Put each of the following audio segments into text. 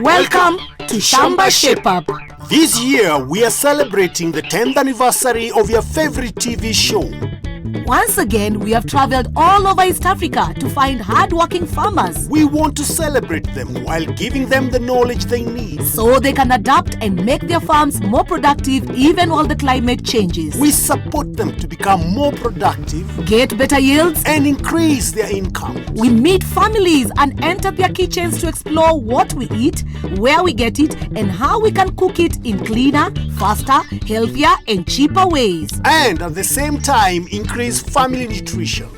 Welcome to Shamba Shape Up. This year, we are celebrating the 10th anniversary of your favorite TV show. Once again, we have traveled all over East Africa to find hard-working farmers. We want to celebrate them while giving them the knowledge they need, so they can adapt and make their farms more productive even while the climate changes. We support them to become more productive, get better yields, and increase their income. We meet families and enter their kitchens to explore what we eat, where we get it, and how we can cook it in cleaner, faster, healthier, and cheaper ways. And at the same time, increase family nutrition.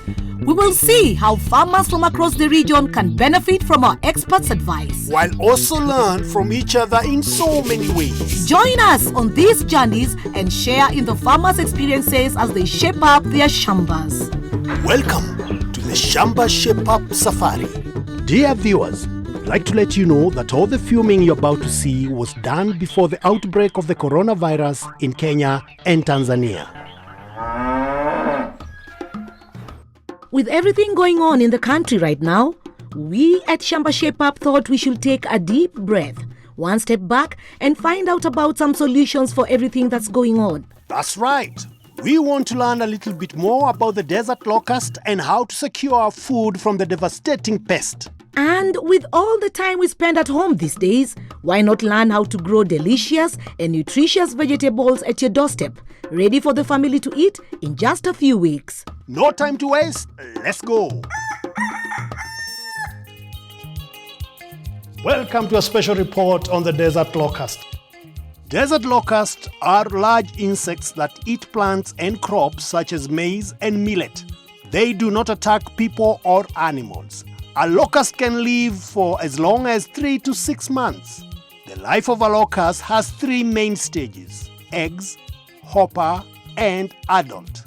We will see how farmers from across the region can benefit from our experts' advice, while also learn from each other in so many ways. Join us on these journeys and share in the farmers' experiences as they shape up their shambas. Welcome to the Shamba Shape Up Safari. Dear viewers, I'd like to let you know that all the filming you're about to see was done before the outbreak of the coronavirus in Kenya and Tanzania. With everything going on in the country right now, we at Shamba Shape Up thought we should take a deep breath, one step back, and find out about some solutions for everything that's going on. That's right. We want to learn a little bit more about the desert locust and how to secure our food from the devastating pest. And with all the time we spend at home these days, why not learn how to grow delicious and nutritious vegetables at your doorstep, ready for the family to eat in just a few weeks? No time to waste, let's go. Welcome to a special report on the desert locust. Desert locusts are large insects that eat plants and crops such as maize and millet. They do not attack people or animals. A locust can live for as long as 3 to 6 months. The life of a locust has 3 main stages: eggs, hopper, and adult.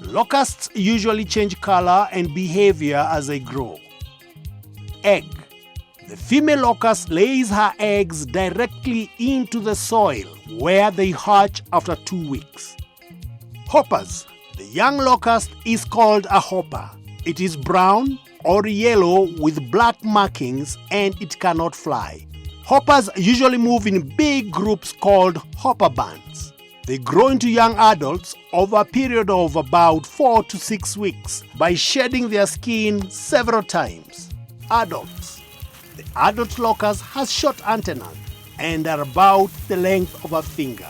Locusts usually change color and behavior as they grow. Egg. The female locust lays her eggs directly into the soil, where they hatch after 2 weeks. Hoppers. The young locust is called a hopper. It is brown or yellow with black markings, and it cannot fly. Hoppers usually move in big groups called hopper bands. They grow into young adults over a period of about 4 to 6 weeks by shedding their skin several times. Adults. The adult locust has short antennae and are about the length of a finger.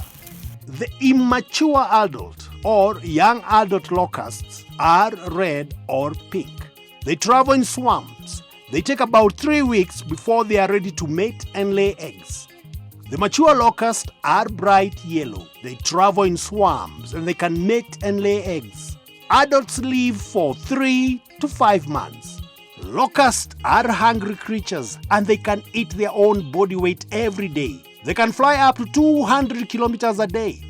The immature adult or young adult locusts are red or pink. They travel in swarms. They take about 3 weeks before they are ready to mate and lay eggs. The mature locusts are bright yellow. They travel in swarms and they can mate and lay eggs. Adults live for 3 to 5 months. Locusts are hungry creatures and they can eat their own body weight every day. They can fly up to 200 kilometers a day.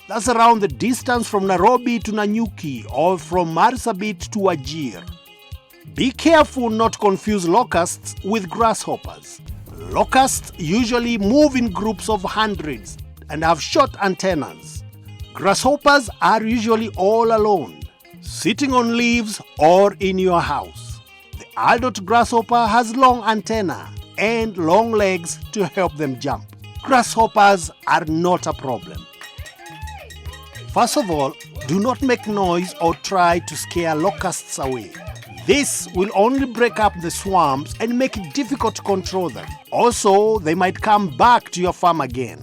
That's around the distance from Nairobi to Nanyuki or from Marsabit to Wajir. Be careful not to confuse locusts with grasshoppers. Locusts usually move in groups of hundreds and have short antennas. Grasshoppers are usually all alone, sitting on leaves or in your house. The adult grasshopper has long antennae and long legs to help them jump. Grasshoppers are not a problem. First of all, do not make noise or try to scare locusts away. This will only break up the swarms and make it difficult to control them. Also, they might come back to your farm again.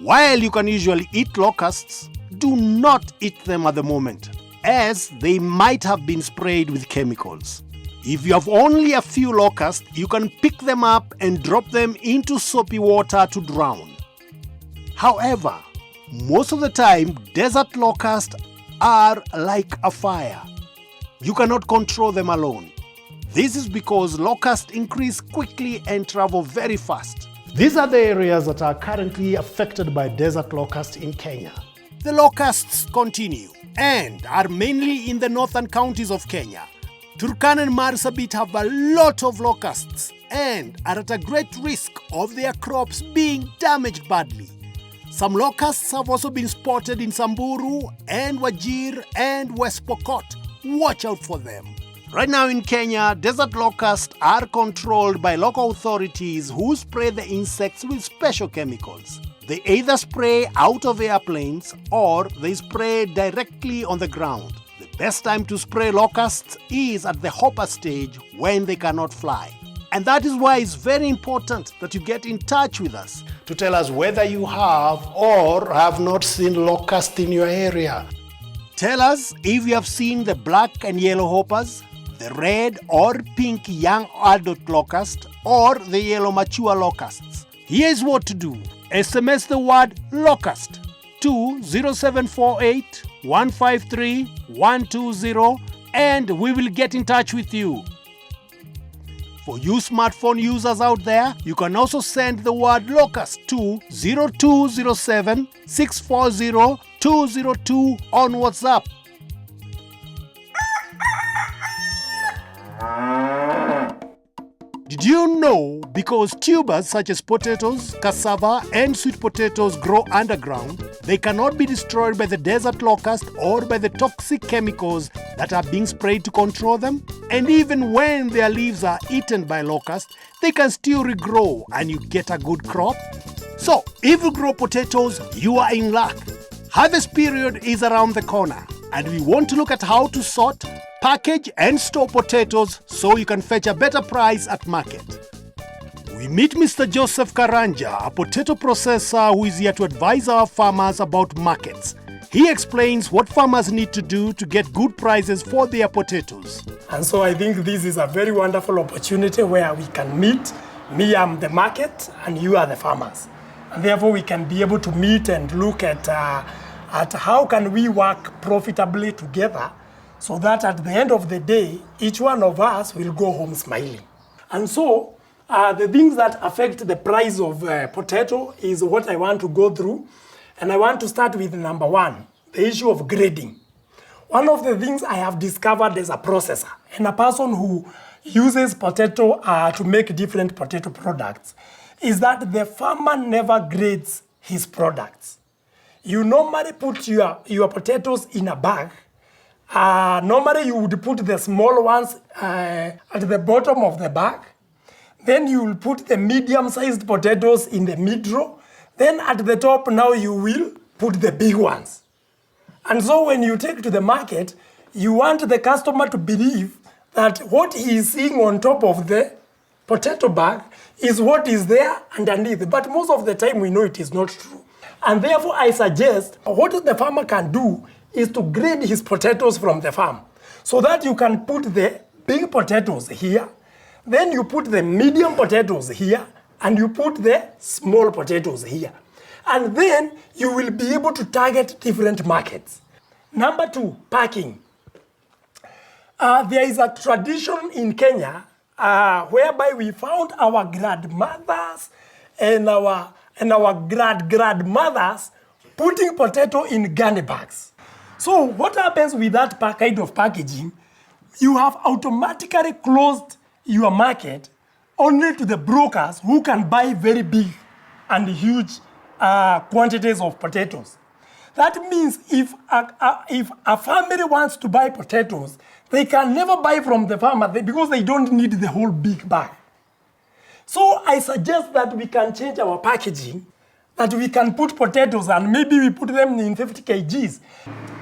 While you can usually eat locusts, do not eat them at the moment, as they might have been sprayed with chemicals. If you have only a few locusts, you can pick them up and drop them into soapy water to drown. However, most of the time, desert locusts are like a fire. You cannot control them alone. This is because locusts increase quickly and travel very fast. These are the areas that are currently affected by desert locusts in Kenya. The locusts continue and are mainly in the northern counties of Kenya. Turkana and Marsabit have a lot of locusts and are at a great risk of their crops being damaged badly. Some locusts have also been spotted in Samburu and Wajir and West Pokot. Watch out for them. Right now in Kenya, desert locusts are controlled by local authorities who spray the insects with special chemicals. They either spray out of airplanes or they spray directly on the ground. The best time to spray locusts is at the hopper stage when they cannot fly. And that is why it's very important that you get in touch with us to tell us whether you have or have not seen locust in your area. Tell us if you have seen the black and yellow hoppers, the red or pink young adult locust, or the yellow mature locusts. Here's what to do. SMS the word locust to 0748 153 120 and we will get in touch with you. For you smartphone users out there, you can also send the word locust to 0207 640 202 on WhatsApp. Did you know because tubers such as potatoes, cassava, and sweet potatoes grow underground, they cannot be destroyed by the desert locust or by the toxic chemicals that are being sprayed to control them? And even when their leaves are eaten by locusts, they can still regrow and you get a good crop? So, if you grow potatoes, you are in luck. Harvest period is around the corner and we want to look at how to sort, package and store potatoes so you can fetch a better price at market. We meet Mr. Joseph Karanja, a potato processor who is here to advise our farmers about markets. He explains what farmers need to do to get good prices for their potatoes. And so I think this is a very wonderful opportunity where we can meet. Me, I'm the market, and you are the farmers. And therefore, we can be able to meet and look at how can we work profitably together so that at the end of the day, each one of us will go home smiling. And so, the things that affect the price of potato is what I want to go through. And I want to start with number one, the issue of grading. One of the things I have discovered as a processor and a person who uses potato to make different potato products is that the farmer never grades his products. You normally put your potatoes in a bag. Normally you would put the small ones at the bottom of the bag. Then you will put the medium-sized potatoes in the middle. Then at the top now you will put the big ones. And so when you take to the market, you want the customer to believe that what he is seeing on top of the potato bag is what is there underneath. But most of the time we know it is not true. And therefore I suggest what the farmer can do is to grade his potatoes from the farm so that you can put the big potatoes here, then you put the medium potatoes here, and you put the small potatoes here. And then you will be able to target different markets. Number two, packing. There is a tradition in Kenya whereby we found our grandmothers and our grandmothers putting potato in gunny bags. So what happens with that kind of packaging? You have automatically closed your market only to the brokers who can buy very big and huge quantities of potatoes. That means if a family wants to buy potatoes, they can never buy from the farmer because they don't need the whole big bag. So I suggest that we can change our packaging, that we can put potatoes and maybe we put them in 50 kgs.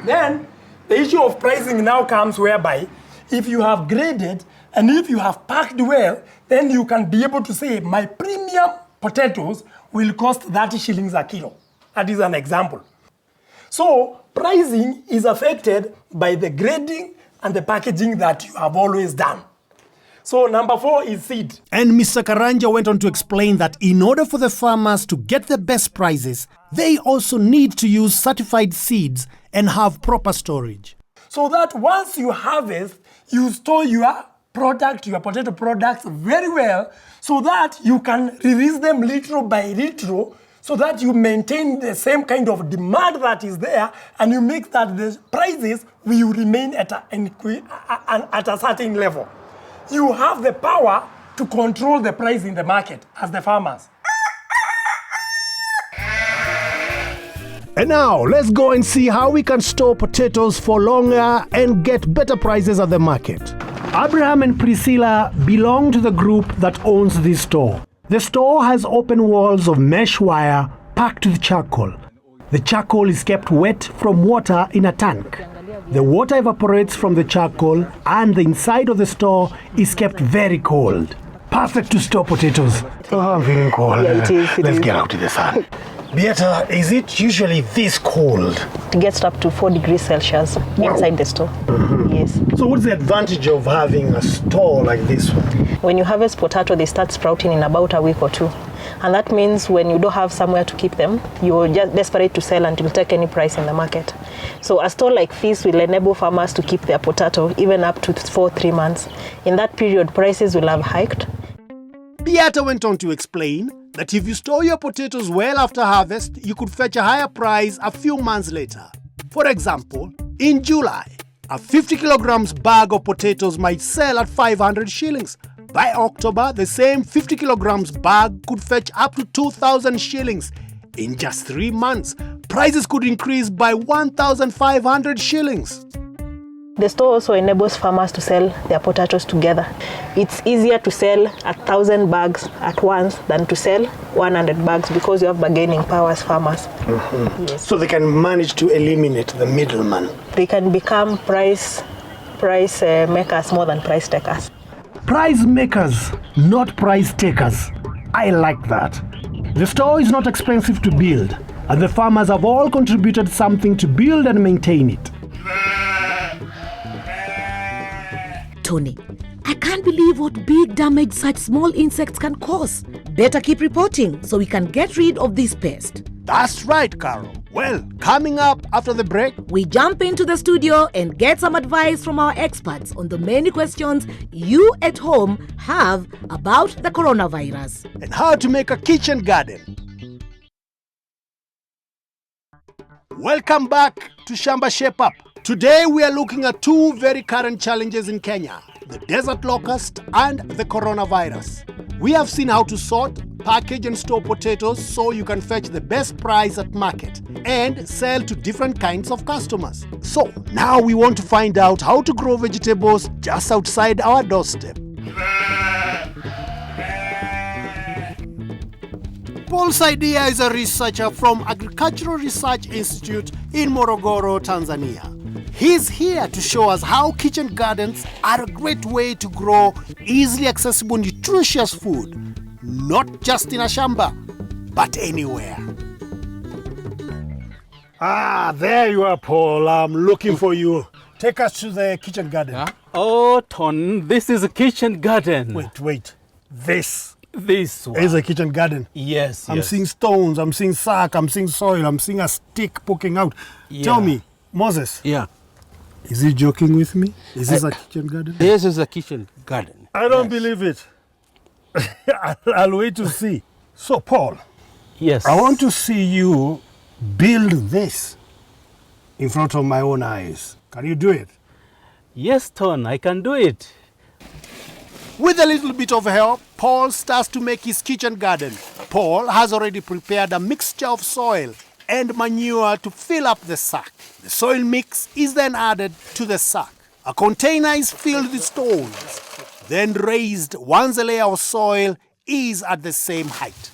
Then the issue of pricing now comes whereby if you have graded and if you have packed well, then you can be able to say my premium potatoes will cost 30 shillings a kilo. That is an example. So pricing is affected by the grading and the packaging that you have always done. So number 4 is seed. And Mr. Karanja went on to explain that in order for the farmers to get the best prices, they also need to use certified seeds and have proper storage. So that once you harvest, you store your potato products very well so that you can release them little by little so that you maintain the same kind of demand that is there and you make that the prices will remain at a certain level. You have the power to control the price in the market as the farmers. And now, let's go and see how we can store potatoes for longer and get better prices at the market. Abraham and Priscilla belong to the group that owns this store. The store has open walls of mesh wire packed with charcoal. The charcoal is kept wet from water in a tank. The water evaporates from the charcoal and the inside of the store is kept very cold. Perfect to store potatoes. Oh, I'm feeling cold. Yeah, it is. Let's get out in the sun. Beata, is it usually this cold? It gets up to 4 degrees Celsius inside the store. Yes. So what's the advantage of having a store like this one? When you harvest potato, they start sprouting in about a week or two. And that means when you don't have somewhere to keep them, you're just desperate to sell and you'll take any price in the market. So a store like this will enable farmers to keep their potato even up to 3 months. In that period, prices will have hiked. Beata went on to explain that if you store your potatoes well after harvest, you could fetch a higher price a few months later. For example, in July, a 50 kilograms bag of potatoes might sell at 500 shillings. By October, the same 50 kilograms bag could fetch up to 2,000 shillings. In just 3 months, prices could increase by 1,500 shillings. The store also enables farmers to sell their potatoes together. It's easier to sell 1,000 bags at once than to sell 100 bags because you have bargaining power as farmers. Yes. So they can manage to eliminate the middleman. They can become price makers more than price takers. Price makers, not price takers. I like that. The store is not expensive to build, and the farmers have all contributed something to build and maintain it. Tony, I can't believe what big damage such small insects can cause. Better keep reporting so we can get rid of this pest. That's right, Carol. Well, coming up after the break, We jump into the studio and get some advice from our experts on the many questions you at home have about the coronavirus. and how to make a kitchen garden. Welcome back to Shamba Shape Up. Today we are looking at two very current challenges in Kenya, the desert locust and the coronavirus. We have seen how to sort, package and store potatoes so you can fetch the best price at market and sell to different kinds of customers. So now we want to find out how to grow vegetables just outside our doorstep. Paul Saidia is a researcher from Agricultural Research Institute in Morogoro, Tanzania. He's here to show us how kitchen gardens are a great way to grow easily accessible nutritious food, not just in a shamba, but anywhere. Ah, there you are, Paul. I'm looking for you. Take us to the kitchen garden. Huh? Oh, Ton, this is a kitchen garden. Wait. This one. is a kitchen garden. Yes, I'm seeing stones, I'm seeing sack, I'm seeing soil, I'm seeing a stick poking out. Tell me, Moses, Yeah. is he joking with me? Is this a kitchen garden? This is a kitchen garden. I don't believe it. I'll wait to see. So, Paul, Yes. I want to see you build this in front of my own eyes. Can you do it? Yes, Ton, I can do it. With a little bit of help, Paul starts to make his kitchen garden. Paul has already prepared a mixture of soil and manure to fill up the sack. The soil mix is then added to the sack. A container is filled with stones, then raised once the layer of soil is at the same height.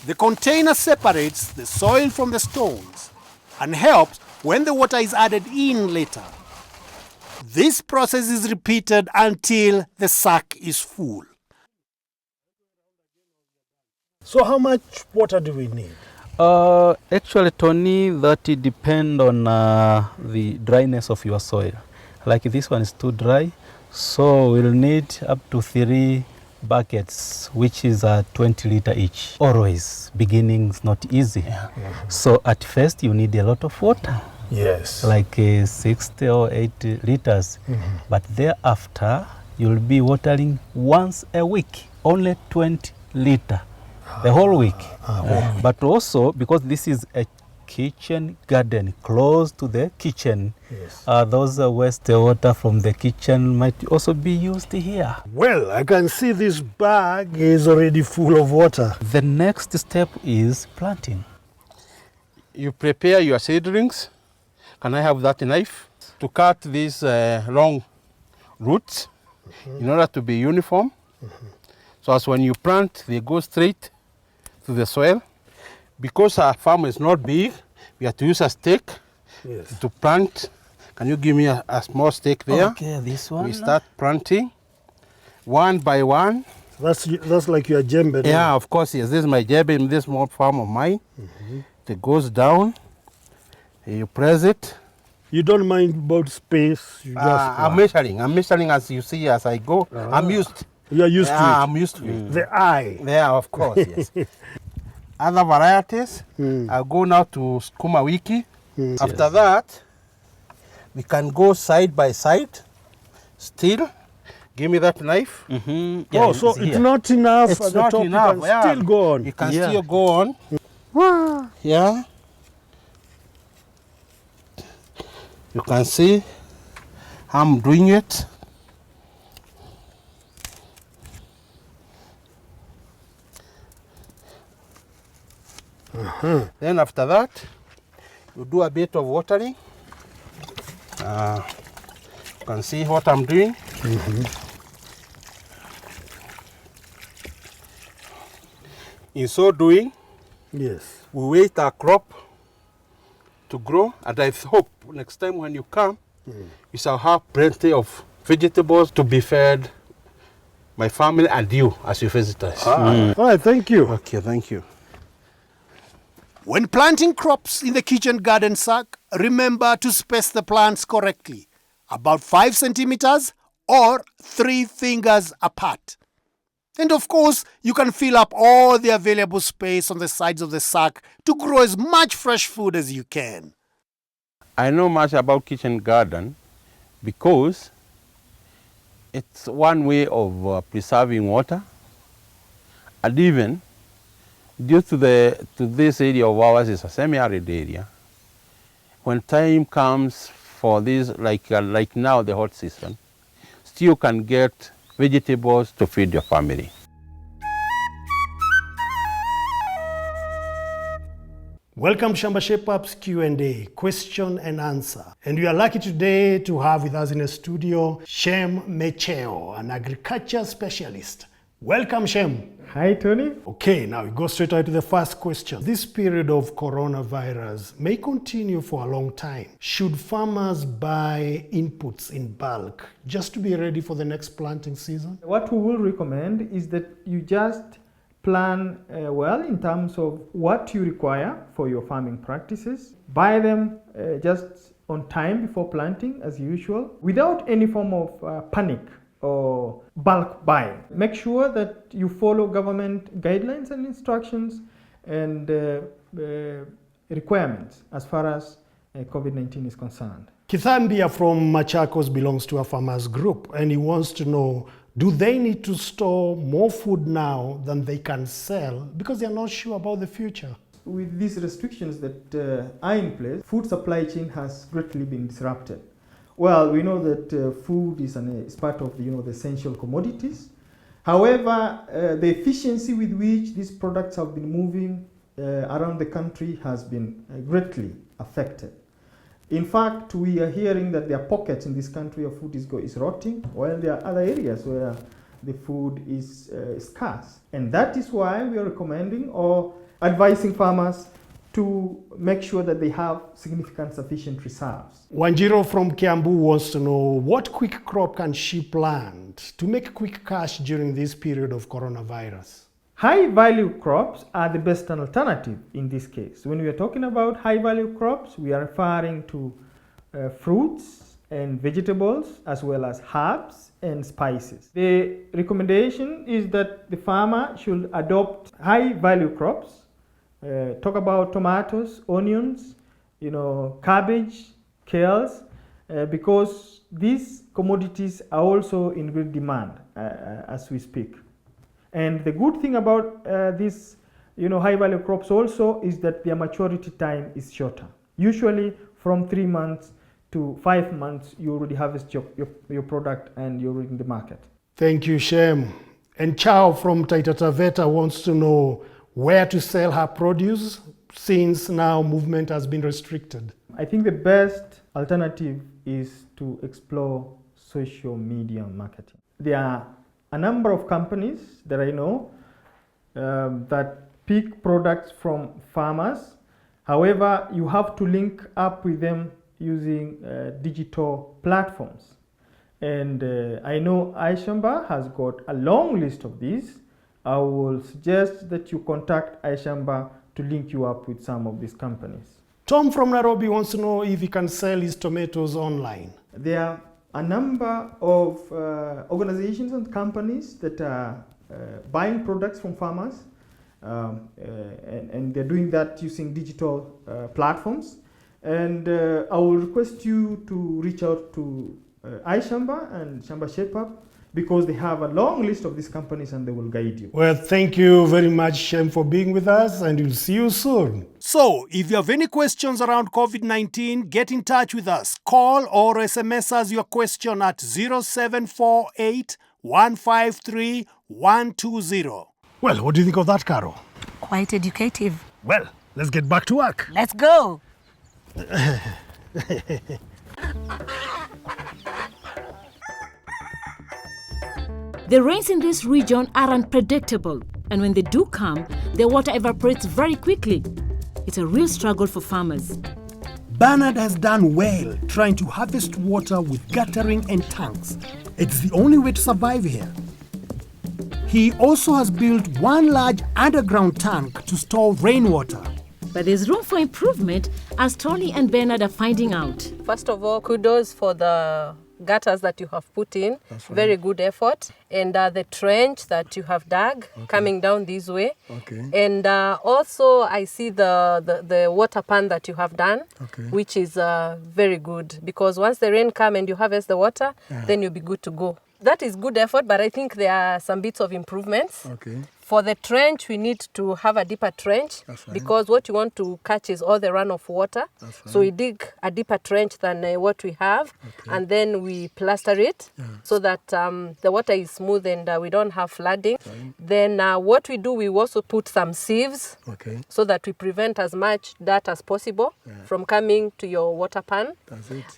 The container separates the soil from the stones and helps when the water is added in later. This process is repeated until the sack is full. So how much water do we need? Actually, Tony, that it depend on the dryness of your soil. Like this one is too dry, so we'll need up to 3 buckets, which is 20 liter each. Always, beginning's not easy. So at first you need a lot of water. Yes. Like 60 or 80 liters. But thereafter, you'll be watering once a week, only 20 liter, the whole week. But also, because this is a kitchen garden, close to the kitchen, those waste water from the kitchen might also be used here. Well, I can see this bag is already full of water. The next step is planting. You prepare your seedlings. Can I have that knife? To cut these long roots. in order to be uniform. So as when you plant, they go straight to the soil. Because our farm is not big, we have to use a stake to plant. Can you give me a small stake there? Okay, this one. We start planting one by one. That's like your jembe. Yeah, of course, yes. This is my jembe in this small farm of mine. It goes down. You press it. You don't mind about space. You just I'm measuring as you see as I go. I'm used. You're used to it. I'm used to it. The eye. Yeah, of course, yes. Other varieties, I'll go now to Skuma Wiki. After that, we can go side by side. Still, give me that knife. Oh, so it's not enough It's at the not top. enough. You can still go on. You can still go on. Yeah. You can see how I'm doing it. Then after that, you do a bit of watering. You can see what I'm doing. In so doing, Yes. we wait our crop to grow, and I hope next time when you come, you shall have plenty of vegetables to be fed my family and you as you visit us. All right, thank you. Okay, thank you. When planting crops in the kitchen garden sack, remember to space the plants correctly, about 5 centimeters or 3 fingers apart. And of course, you can fill up all the available space on the sides of the sack to grow as much fresh food as you can. I know much about kitchen garden because it's one way of preserving water, and even due to this area of ours is a semi-arid area. When time comes for this, like now the hot season, still you can get vegetables to feed your family. Welcome Shamba Shape Up's Q&A, question and answer. And we are lucky today to have with us in the studio Shem Mecheo, an agriculture specialist. Welcome, Shem. Hi, Tony. Okay, now we go straight out to the first question. This period of coronavirus may continue for a long time. Should farmers buy inputs in bulk just to be ready for the next planting season? What we will recommend is that you just plan well in terms of what you require for your farming practices. Buy them just on time before planting as usual, without any form of panic or bulk buying. Make sure that you follow government guidelines and instructions and requirements as far as COVID-19 is concerned. Kithambia from Machakos belongs to a farmers group, and he wants to know, do they need to store more food now than they can sell because they're not sure about the future? With these restrictions that are in place, food supply chain has greatly been disrupted. Well, we know that food is part of the essential commodities. However, the efficiency with which these products have been moving around the country has been greatly affected. In fact, we are hearing that there are pockets in this country where food is rotting, while there are other areas where the food is scarce. And that is why we are recommending or advising farmers to make sure that they have significant sufficient reserves. Wanjiro from Kiambu wants to know, what quick crop can she plant to make quick cash during this period of coronavirus? High value crops are the best alternative in this case. When we are talking about high value crops, we are referring to fruits and vegetables as well as herbs and spices. The recommendation is that the farmer should adopt high value crops. Talk about tomatoes, onions, cabbage, kales, because these commodities are also in great demand as we speak. And the good thing about these high value crops also is that their maturity time is shorter. Usually from 3 months to 5 months, you already harvest your product and you're in the market. Thank you, Shem. And Chow from Taita Taveta wants to know where to sell her produce since now movement has been restricted. I think the best alternative is to explore social media marketing. there are a number of companies that I know that pick products from farmers. However, you have to link up with them using digital platforms. And I know iShamba has got a long list of these. I will suggest that you contact iShamba to link you up with some of these companies. Tom from Nairobi wants to know if he can sell his tomatoes online. There are a number of organizations and companies that are buying products from farmers, and they're doing that using digital platforms. And I will request you to reach out to iShamba and Shamba Shape Up, because they have a long list of these companies and they will guide you. Well, thank you very much, Shem, for being with us, and we'll see you soon. So, if you have any questions around COVID-19, get in touch with us. Call or SMS us your question at 0748 153 120. Well, what do you think of that, Carol? Quite educative. Well, let's get back to work. Let's go. The rains in this region are unpredictable, and when they do come, the water evaporates very quickly. It's a real struggle for farmers. Bernard has done well trying to harvest water with guttering and tanks. It's the only way to survive here. He also has built one large underground tank to store rainwater. But there's room for improvement, as Tony and Bernard are finding out. First of all, kudos for the gutters that you have put in. That's right. Very good effort. And the trench that you have dug coming down this way. Okay. And also I see the water pan that you have done, which is very good, because once the rain comes and you harvest the water, then you'll be good to go. That is good effort, but I think there are some bits of improvements. For the trench, we need to have a deeper trench, because what you want to catch is all the runoff water. So we dig a deeper trench than what we have, and then we plaster it so that the water is smooth and we don't have flooding. Then what we do, we also put some sieves so that we prevent as much dirt as possible from coming to your water pan.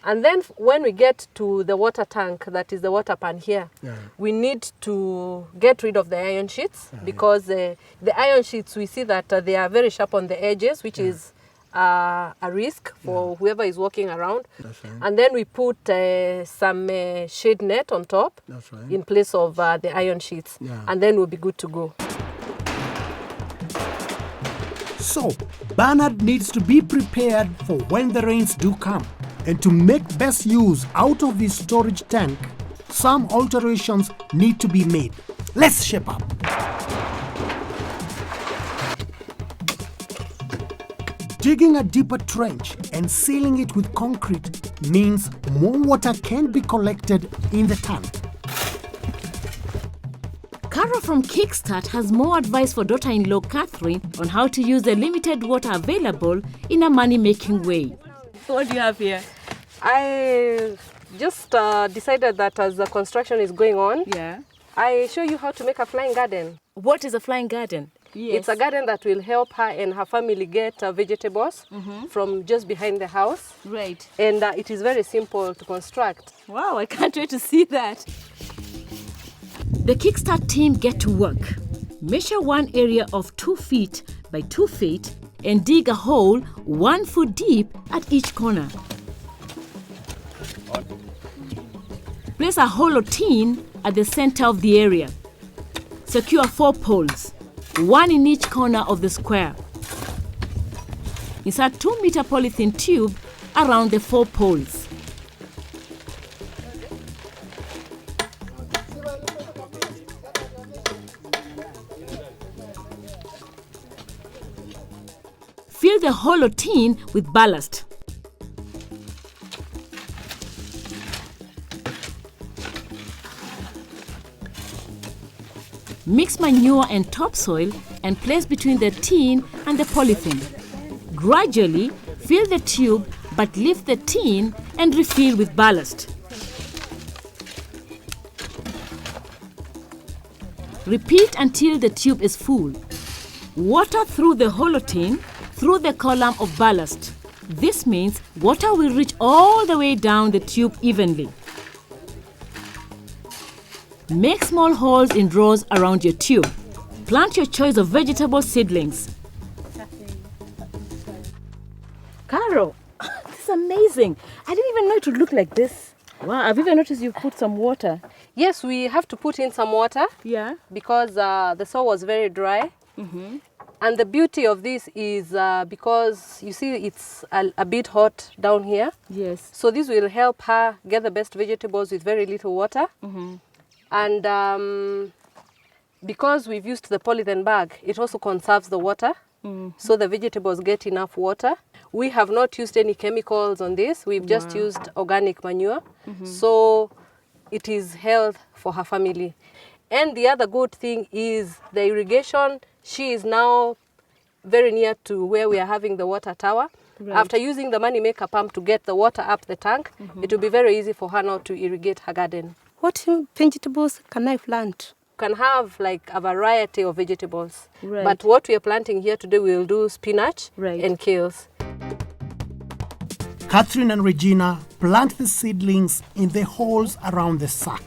And then when we get to the water tank, that is the water pan here, we need to get rid of the iron sheets, because the iron sheets, we see that they are very sharp on the edges, which is a risk for whoever is walking around. And then we put some shade net on top in place of the iron sheets, and then we'll be good to go. So, Bernard needs to be prepared for when the rains do come. And to make best use out of this storage tank, some alterations need to be made. Let's shape up. Digging a deeper trench and sealing it with concrete means more water can be collected in the tank. Carol from Kickstart has more advice for daughter-in-law Catherine on how to use the limited water available in a money-making way. What do you have here? I just decided that as the construction is going on, I show you how to make a flying garden. What is a flying garden? Yes. It's a garden that will help her and her family get vegetables from just behind the house. Right. And it is very simple to construct. Wow, I can't wait to see that. The Kickstart team get to work. Measure one area of 2 feet by 2 feet and dig a hole 1 foot deep at each corner. Place a hollow tin at the center of the area. Secure 4 poles, 1 in each corner of the square. Insert 2-meter polythene tube around the 4 poles. Fill the hollow tin with ballast. Mix manure and topsoil and place between the tin and the polythene. Gradually fill the tube but lift the tin and refill with ballast. Repeat until the tube is full. Water through the hollow tin through the column of ballast. This means water will reach all the way down the tube evenly. Make small holes in rows around your tube. Plant your choice of vegetable seedlings. Carol, this is amazing. I didn't even know it would look like this. Wow, have you ever noticed you put some water? Yes, we have to put in some water. Yeah. Because the soil was very dry. Mm-hmm. And the beauty of this is because you see it's a bit hot down here. Yes. So this will help her get the best vegetables with very little water. Mm-hmm. And because we've used the polythene bag, it also conserves the water. Mm-hmm. So the vegetables get enough water. We have not used any chemicals on this. We've just used organic manure. Mm-hmm. So it is health for her family. And the other good thing is the irrigation. She is now very near to where we are having the water tower. Right. After using the money maker pump to get the water up the tank, it will be very easy for her now to irrigate her garden. What vegetables can I plant? You can have like a variety of vegetables. Right. But what we are planting here today, we will do spinach and kales. Catherine and Regina plant the seedlings in the holes around the sack.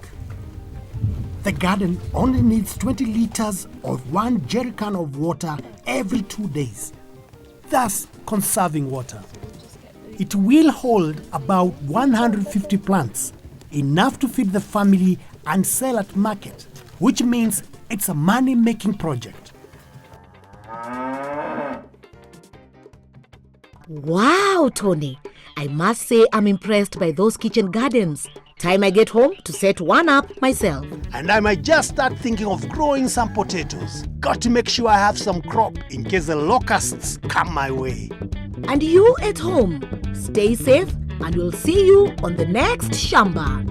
The garden only needs 20 liters of 1 jerrycan of water every 2 days, thus conserving water. It will hold about 150 plants, enough to feed the family and sell at market, which means it's a money-making project. Wow, Tony. I must say I'm impressed by those kitchen gardens. Time I get home to set one up myself. And I might just start thinking of growing some potatoes. Got to make sure I have some crop in case the locusts come my way. And you at home, stay safe and we'll see you on the next Shamba.